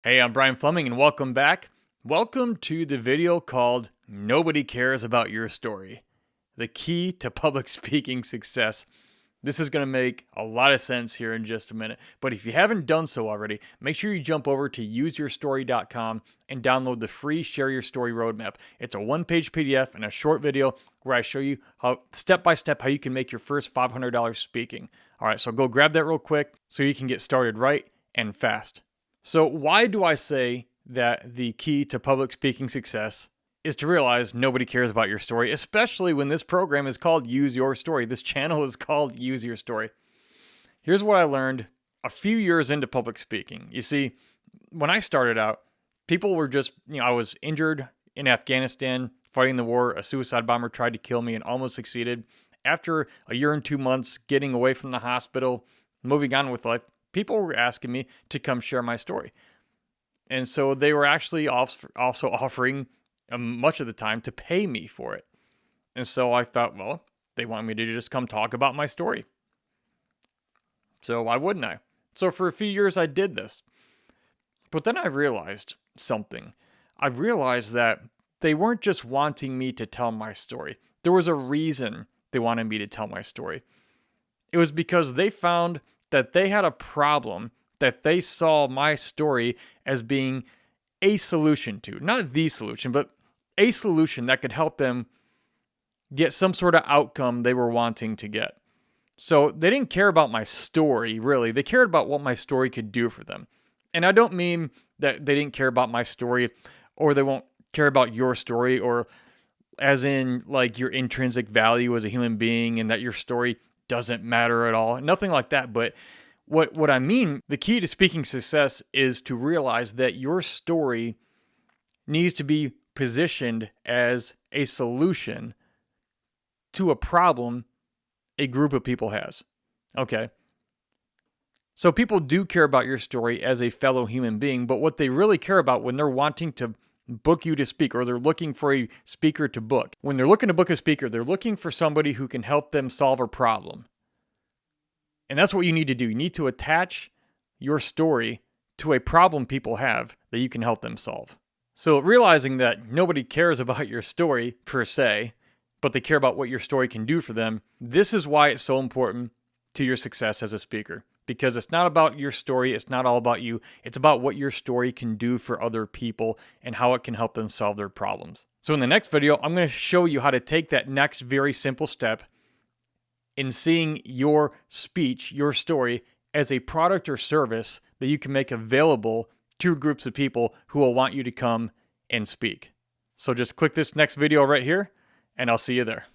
Hey, I'm Brian Fleming and welcome back. Welcome to the video called Nobody Cares About Your Story, the key to public speaking success. This is going to make a lot of sense here in just a minute, but if you haven't done so already, make sure you jump over to useyourstory.com and download the free Share Your Story Roadmap. It's a one-page PDF and a short video where I show you how step-by-step how you can make your first $500 speaking. All right, so go grab that real quick so you can get started right and fast. So why do I say that the key to public speaking success is to realize nobody cares about your story, especially when this program is called Use Your Story. This channel is called Use Your Story. Here's what I learned a few years into public speaking. You see, when I started out, people were just, I was injured in Afghanistan fighting the war. A suicide bomber tried to kill me and almost succeeded. After a year and 2 months getting away from the hospital, moving on with life, people were asking me to come share my story. And so they were actually also offering much of the time to pay me for it. And so I thought, well, they want me to just come talk about my story. So why wouldn't I? So for a few years I did this. But then I realized something. I realized that they weren't just wanting me to tell my story. There was a reason they wanted me to tell my story. It was because they found that they had a problem that they saw my story as being a solution to. Not the solution, but a solution that could help them get some sort of outcome they were wanting to get. So they didn't care about my story, really. They cared about what my story could do for them. And I don't mean that they didn't care about my story or they won't care about your story, or as in like your intrinsic value as a human being and that your story doesn't matter at all. Nothing like that. But what I mean, the key to speaking success is to realize that your story needs to be positioned as a solution to a problem a group of people has. Okay. So people do care about your story as a fellow human being, but what they really care about when they're wanting to book you to speak, or they're looking for a speaker to book, when they're looking to book a speaker, they're looking for somebody who can help them solve a problem. And that's what you need to do. You need to attach your story to a problem people have that you can help them solve. So realizing that nobody cares about your story per se, but they care about what your story can do for them, this is why it's so important to your success as a speaker. Because it's not about your story, it's not all about you, it's about what your story can do for other people and how it can help them solve their problems. So in the next video, I'm going to show you how to take that next very simple step in seeing your speech, your story, as a product or service that you can make available to groups of people who will want you to come and speak. So just click this next video right here, and I'll see you there.